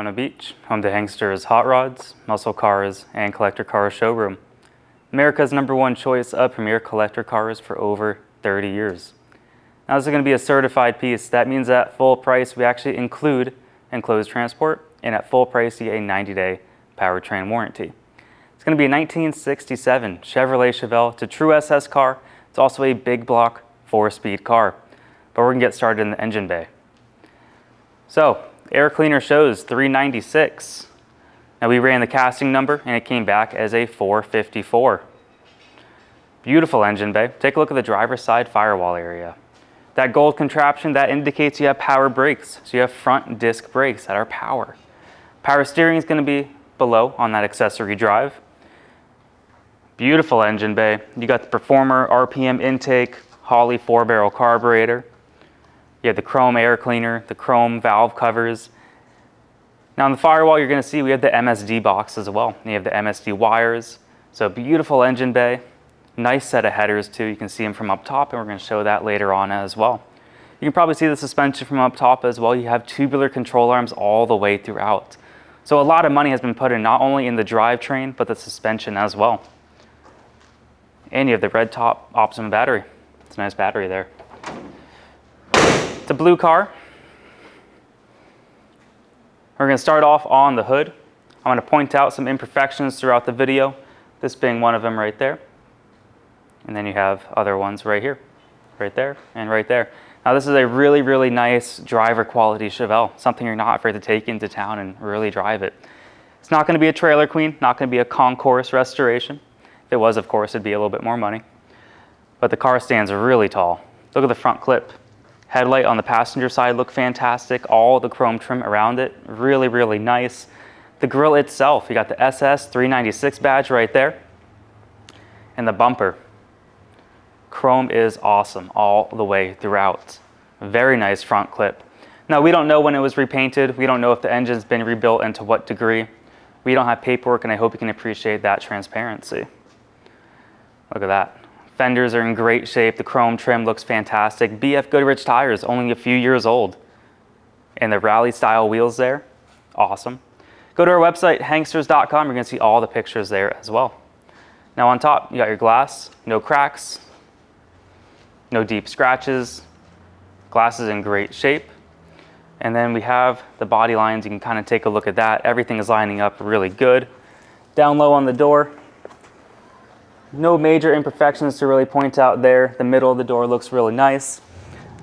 Daytona Beach, home to Hanksters hot rods, muscle cars, and collector car showroom. America's #1 choice of premier collector cars for over 30 years. Now this is going to be a certified piece. That means that at full price we actually include enclosed transport, and at full price you get a 90-day powertrain warranty. It's going to be a 1967 Chevrolet Chevelle. It's a true SS car. It's also a big block 4-speed car. But we're going to get started in the engine bay. So, air cleaner shows 396. Now we ran the casting number and it came back as a 454. Beautiful engine bay. Take a look at the driver's side firewall area. That gold contraption, that indicates you have power brakes. So you have front disc brakes that are power. Power steering is going to be below on that accessory drive. Beautiful engine bay. You got the Performer RPM intake, Holley 4-barrel carburetor. You have the chrome air cleaner, the chrome valve covers. Now on the firewall, you're going to see we have the MSD box as well. And you have the MSD wires. So beautiful engine bay. Nice set of headers too. You can see them from up top, and we're going to show that later on as well. You can probably see the suspension from up top as well. You have tubular control arms all the way throughout. So a lot of money has been put in not only in the drivetrain, but the suspension as well. And you have the red top Optimum battery. It's a nice battery there. It's a blue car. We're going to start off on the hood. I'm going to point out some imperfections throughout the video, this being one of them right there. And then you have other ones right here, right there, and right there. Now this is a really, really nice driver quality Chevelle, something you're not afraid to take into town and really drive it. It's not going to be a trailer queen, not going to be a concourse restoration. If it was, of course, it'd be a little bit more money. But the car stands really tall. Look at the front clip. Headlight on the passenger side look fantastic. All the chrome trim around it, really, really nice. The grille itself, you got the SS 396 badge right there. And the bumper. Chrome is awesome all the way throughout. Very nice front clip. Now we don't know when it was repainted. We don't know if the engine's been rebuilt and to what degree. We don't have paperwork, and I hope you can appreciate that transparency. Look at that. Fenders are in great shape. The chrome trim looks fantastic. BF Goodrich tires, only a few years old. And the rally style wheels there, awesome. Go to our website, hanksters.com. You're going to see all the pictures there as well. Now on top, you got your glass, no cracks, no deep scratches. Glass is in great shape. And then we have the body lines. You can kind of take a look at that. Everything is lining up really good. Down low on the door, no major imperfections to really point out there. The middle of the door looks really nice.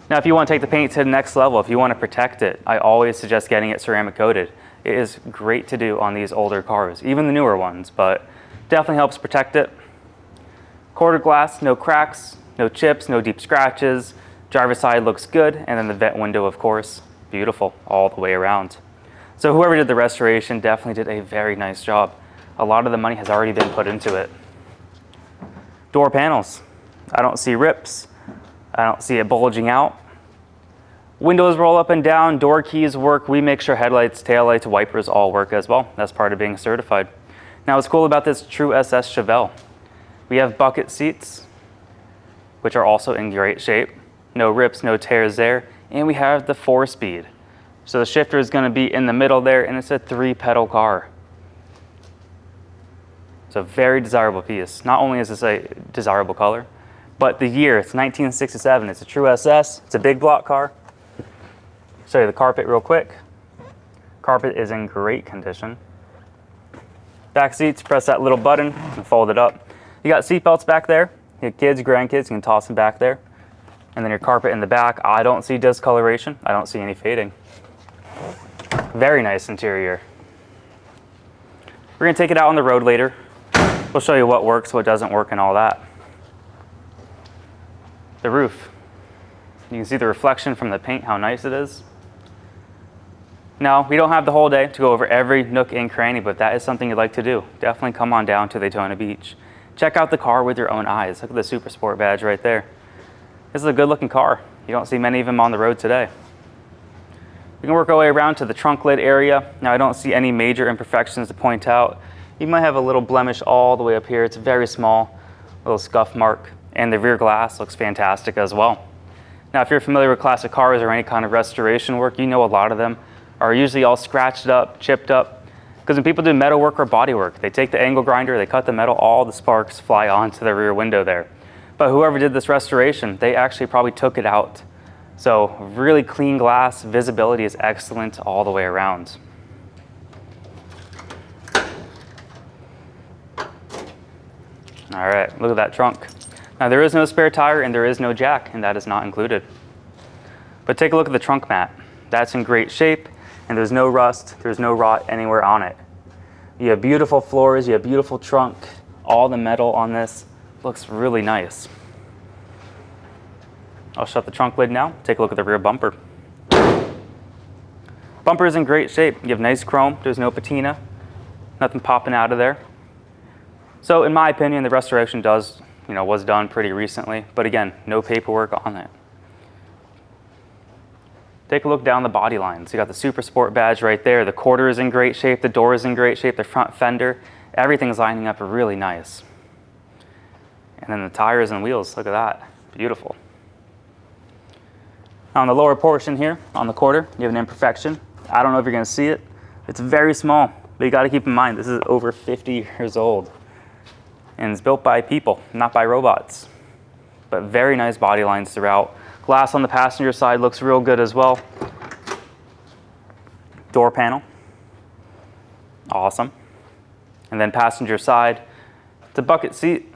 Now if you want to take the paint to the next level, if you want to protect it, I always suggest getting it ceramic coated. It is great to do on these older cars, even the newer ones, but definitely helps protect it. Quarter glass, no cracks, no chips, no deep scratches. Driver's side looks good, and then the vent window, of course, beautiful all the way around. So whoever did the restoration definitely did a very nice job. A lot of the money has already been put into it. Door panels, I don't see rips. I don't see it bulging out. Windows roll up and down, door keys work. We make sure headlights, taillights, wipers all work as well. That's part of being certified. Now what's cool about this true SS Chevelle, we have bucket seats, which are also in great shape. No rips, no tears there. And we have the 4-speed. So the shifter is going to be in the middle there, and it's a 3-pedal car. It's a very desirable piece. Not only is this a desirable color, but the year, it's 1967. It's a true SS. It's a big block car. Show you the carpet real quick. Carpet is in great condition. Back seats, press that little button and fold it up. You got seat belts back there. You have kids, grandkids, you can toss them back there. And then your carpet in the back. I don't see discoloration. I don't see any fading. Very nice interior. We're going to take it out on the road later. We'll show you what works, what doesn't work, and all that. The roof. You can see the reflection from the paint, how nice it is. Now, we don't have the whole day to go over every nook and cranny, but that is something you'd like to do. Definitely come on down to Daytona Beach. Check out the car with your own eyes. Look at the Super Sport badge right there. This is a good looking car. You don't see many of them on the road today. We can work our way around to the trunk lid area. Now I don't see any major imperfections to point out. You might have a little blemish all the way up here. It's very small, little scuff mark. And the rear glass looks fantastic as well. Now if you're familiar with classic cars or any kind of restoration work, you know a lot of them are usually all scratched up, chipped up. Because when people do metal work or body work, they take the angle grinder, they cut the metal, all the sparks fly onto the rear window there. But whoever did this restoration, they actually probably took it out. So really clean glass, visibility is excellent all the way around. All right, look at that trunk. Now there is no spare tire and there is no jack, and that is not included. But take a look at the trunk mat. That's in great shape, and there's no rust, there's no rot anywhere on it. You have beautiful floors, you have beautiful trunk. All the metal on this looks really nice. I'll shut the trunk lid now. Take a look at the rear bumper. Bumper is in great shape. You have nice chrome, there's no patina, nothing popping out of there. So in my opinion, the restoration was done pretty recently, but again, no paperwork on it. Take a look down the body lines. You got the Super Sport badge right there. The quarter is in great shape, the door is in great shape, the front fender, everything's lining up really nice. And then the tires and wheels, look at that, beautiful. On the lower portion here, on the quarter, you have an imperfection. I don't know if you're gonna see it. It's very small, but you gotta keep in mind, this is over 50 years old. And it's built by people, not by robots. But very nice body lines throughout. Glass on the passenger side looks real good as well. Door panel, awesome. And then passenger side, it's a bucket seat.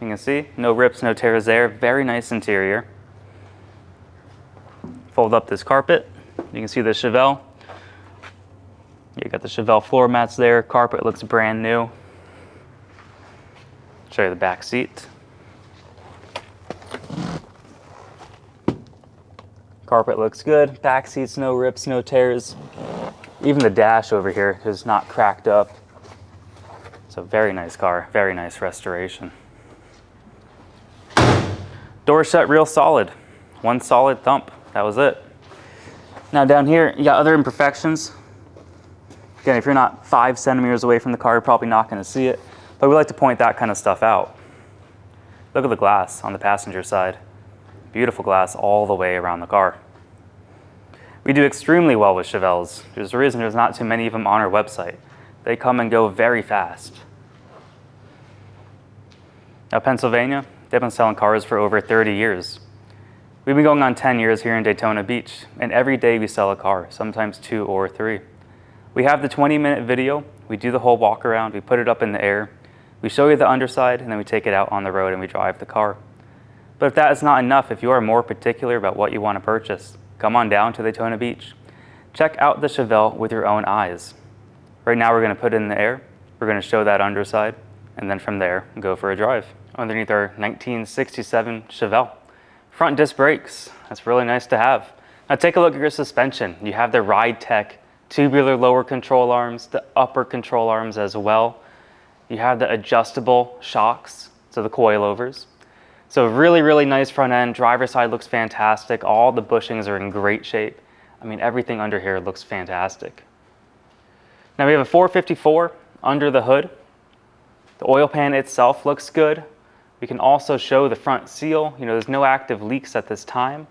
You can see, no rips, no tears there. Very nice interior. Fold up this carpet. You can see the Chevelle. You got the Chevelle floor mats there. Carpet looks brand new. Show you the back seat. Carpet looks good. Back seats, no rips, no tears. Even the dash over here is not cracked up. It's a very nice car, very nice restoration. Door shut real solid. One solid thump, that was it. Now down here, you got other imperfections. Again, if you're not 5 centimeters away from the car, you're probably not gonna see it. But we like to point that kind of stuff out. Look at the glass on the passenger side. Beautiful glass all the way around the car. We do extremely well with Chevelles. There's a reason there's not too many of them on our website. They come and go very fast. Now Pennsylvania, they've been selling cars for over 30 years. We've been going on 10 years here in Daytona Beach, and every day we sell a car, sometimes 2 or 3. We have the 20-minute video, we do the whole walk around, we put it up in the air, we show you the underside, and then we take it out on the road and we drive the car. But if that is not enough, if you are more particular about what you want to purchase, come on down to Daytona Beach. Check out the Chevelle with your own eyes. Right now we're going to put it in the air, we're going to show that underside, and then from there, go for a drive. Underneath our 1967 Chevelle. Front disc brakes, that's really nice to have. Now take a look at your suspension. You have the Ride Tech tubular lower control arms, the upper control arms as well. You have the adjustable shocks, so the coilovers. So really, really nice front end. Driver's side looks fantastic. All the bushings are in great shape. I mean, everything under here looks fantastic. Now we have a 454 under the hood. The oil pan itself looks good. We can also show the front seal. You know, there's no active leaks at this time.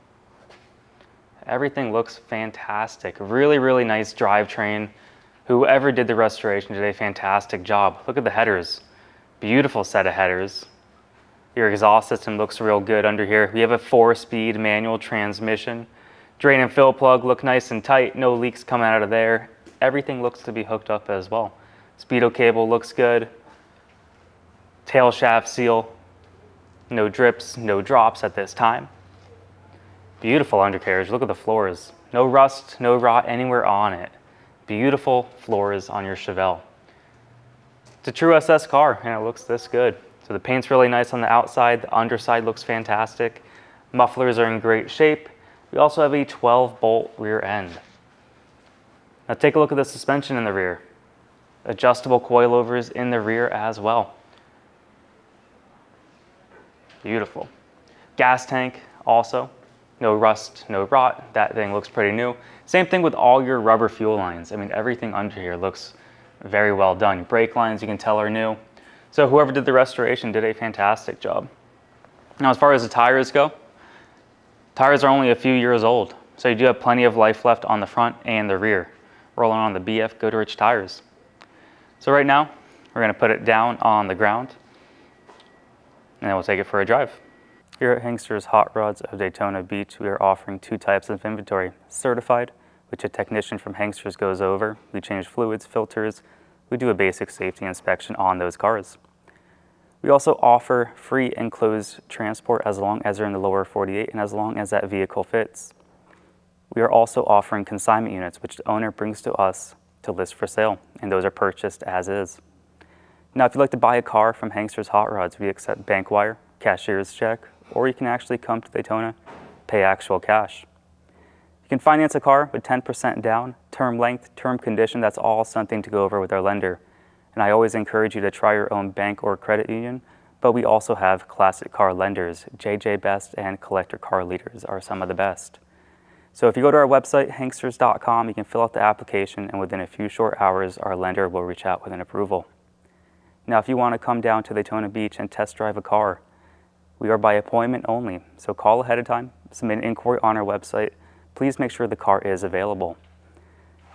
Everything looks fantastic. Really, really nice drivetrain. Whoever did the restoration did a fantastic job. Look at the headers. Beautiful set of headers. Your exhaust system looks real good under here. We have a 4-speed manual transmission. Drain and fill plug look nice and tight. No leaks coming out of there. Everything looks to be hooked up as well. Speedo cable looks good. Tail shaft seal. No drips, no drops at this time. Beautiful undercarriage. Look at the floors. No rust, no rot anywhere on it. Beautiful floors on your Chevelle. It's a true SS car, and it looks this good. So the paint's really nice on the outside. The underside looks fantastic. Mufflers are in great shape. We also have a 12-bolt rear end. Now take a look at the suspension in the rear. Adjustable coilovers in the rear as well. Beautiful. Gas tank also. No rust, no rot. That thing looks pretty new. Same thing with all your rubber fuel lines. I mean, everything under here looks very well done. Brake lines, you can tell, are new. So whoever did the restoration did a fantastic job. Now, as far as the tires go, tires are only a few years old. So you do have plenty of life left on the front and the rear. Rolling on the BF Goodrich tires. So right now, we're going to put it down on the ground, and then we'll take it for a drive. Here at Hanksters Hot Rods of Daytona Beach, we are offering two types of inventory. Certified, which a technician from Hanksters goes over. We change fluids, filters. We do a basic safety inspection on those cars. We also offer free enclosed transport as long as they're in the lower 48 and as long as that vehicle fits. We are also offering consignment units, which the owner brings to us to list for sale, and those are purchased as is. Now, if you'd like to buy a car from Hanksters Hot Rods, we accept bank wire, cashier's check, or you can actually come to Daytona, pay actual cash. You can finance a car with 10% down, term length, term condition. That's all something to go over with our lender. And I always encourage you to try your own bank or credit union, but we also have classic car lenders. JJ Best and Collector Car Leaders are some of the best. So if you go to our website, hanksters.com, you can fill out the application, and within a few short hours, our lender will reach out with an approval. Now, if you want to come down to Daytona Beach and test drive a car, we are by appointment only. So call ahead of time, submit an inquiry on our website. Please make sure the car is available.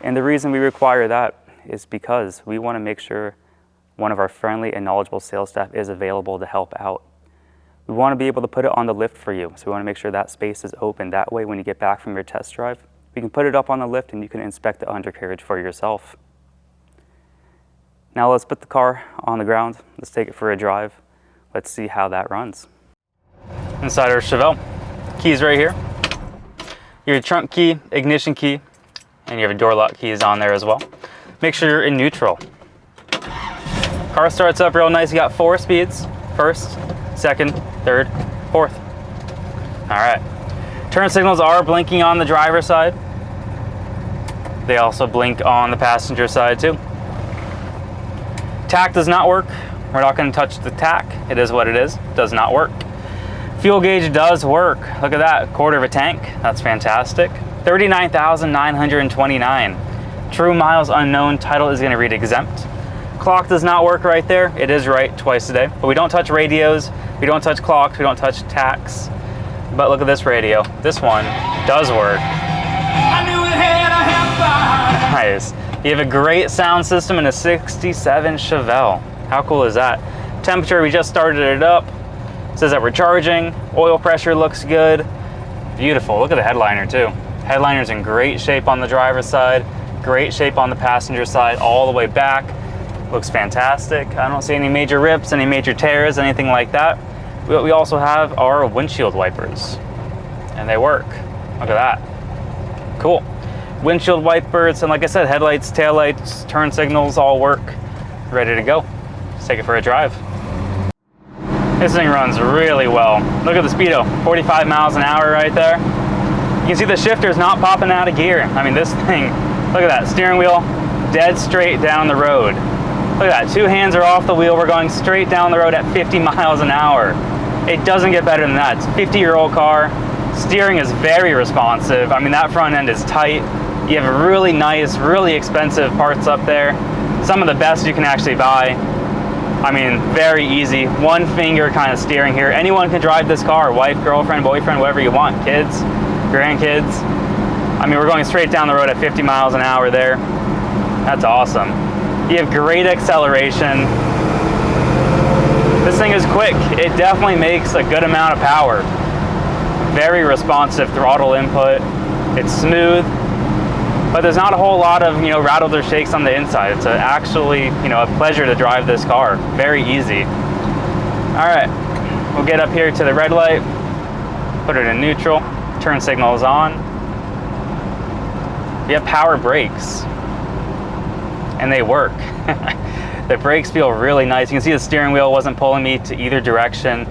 And the reason we require that is because we want to make sure one of our friendly and knowledgeable sales staff is available to help out. We want to be able to put it on the lift for you, so we want to make sure that space is open. That way, when you get back from your test drive, we can put it up on the lift and you can inspect the undercarriage for yourself. Now let's put the car on the ground. Let's take it for a drive. Let's see how that runs. Inside our Chevelle, keys right here. Your trunk key, ignition key, and you have a door lock keys on there as well. Make sure you're in neutral. Car starts up real nice. You got 4 speeds, first, second, third, fourth. All right. Turn signals are blinking on the driver's side. They also blink on the passenger side too. Tach does not work. We're not going to touch the tach. It is what it is. Does not work. Fuel gauge does work. Look at that, 1/4 of a tank. That's fantastic. 39,929. True miles unknown. Title is going to read exempt. Clock does not work right there. It is right twice a day. But we don't touch radios. We don't touch clocks. We don't touch tachs. But look at this radio. This one does work. I knew it had a half. Nice. You have a great sound system in a 67 Chevelle. How cool is that? Temperature, we just started it up. It says that we're charging. Oil pressure looks good. Beautiful. Look at the headliner too. Headliner's in great shape on the driver's side. Great shape on the passenger side all the way back. Looks fantastic. I don't see any major rips, any major tears, anything like that. We also have our windshield wipers, and they work. Look at that. Cool. Windshield wipers, and like I said, headlights, taillights, turn signals all work. Ready to go. Let's take it for a drive. This thing runs really well. Look at the speedo, 45 miles an hour right there. You can see the shifter's not popping out of gear. I mean, this thing, look at that, steering wheel, dead straight down the road. Look at that, 2 hands are off the wheel. We're going straight down the road at 50 miles an hour. It doesn't get better than that. It's a 50-year-old car. Steering is very responsive. I mean, that front end is tight. You have really nice, really expensive parts up there. Some of the best you can actually buy. I mean, very easy. One finger kind of steering here. Anyone can drive this car. Wife, girlfriend, boyfriend, whatever you want. Kids, grandkids. I mean, we're going straight down the road at 50 miles an hour there. That's awesome. You have great acceleration. This thing is quick. It definitely makes a good amount of power. Very responsive throttle input. It's smooth, but there's not a whole lot of, rattles or shakes on the inside. It's actually, a pleasure to drive this car. Very easy. All right, we'll get up here to the red light, put it in neutral, turn signals on. We have power brakes, and they work. The brakes feel really nice. You can see the steering wheel wasn't pulling me to either direction.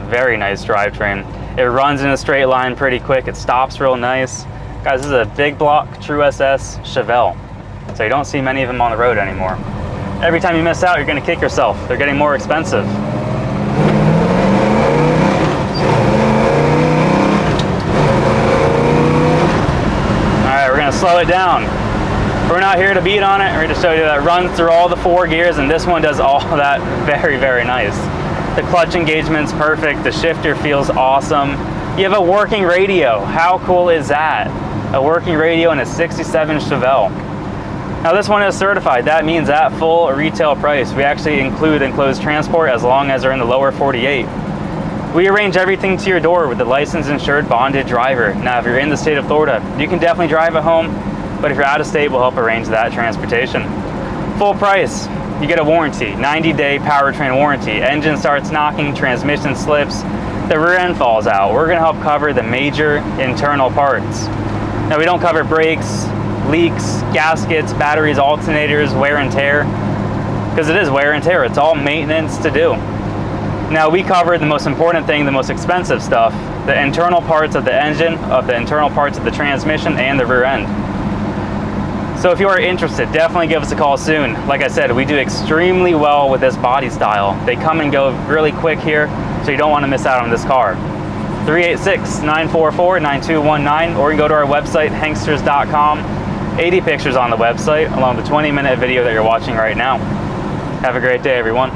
Very nice drivetrain. It runs in a straight line pretty quick. It stops real nice. Guys, this is a big block True SS Chevelle. So you don't see many of them on the road anymore. Every time you miss out, you're gonna kick yourself. They're getting more expensive. All right, we're gonna slow it down. We're not here to beat on it. We're here to show you that it runs through all the 4 gears, and this one does all that very, very nice. The clutch engagement's perfect. The shifter feels awesome. You have a working radio. How cool is that? A working radio in a 67 Chevelle. Now this one is certified. That means at full retail price. We actually include enclosed transport as long as they're in the lower 48. We arrange everything to your door with the licensed, insured, bonded driver. Now if you're in the state of Florida, you can definitely drive it home, but if you're out of state, we'll help arrange that transportation. Full price. You get a warranty, 90-day powertrain warranty. Engine starts knocking, transmission slips, the rear end falls out. We're gonna help cover the major internal parts. Now we don't cover brakes, leaks, gaskets, batteries, alternators, wear and tear, because it is wear and tear. It's all maintenance to do. Now we cover the most important thing, the most expensive stuff, the internal parts of the engine, of the internal parts of the transmission, and the rear end. So if you are interested, definitely give us a call soon. Like I said, we do extremely well with this body style. They come and go really quick here, so you don't want to miss out on this car. 386-944-9219, or you can go to our website, Hanksters.com. 80 pictures on the website, along with the 20-minute video that you're watching right now. Have a great day, everyone.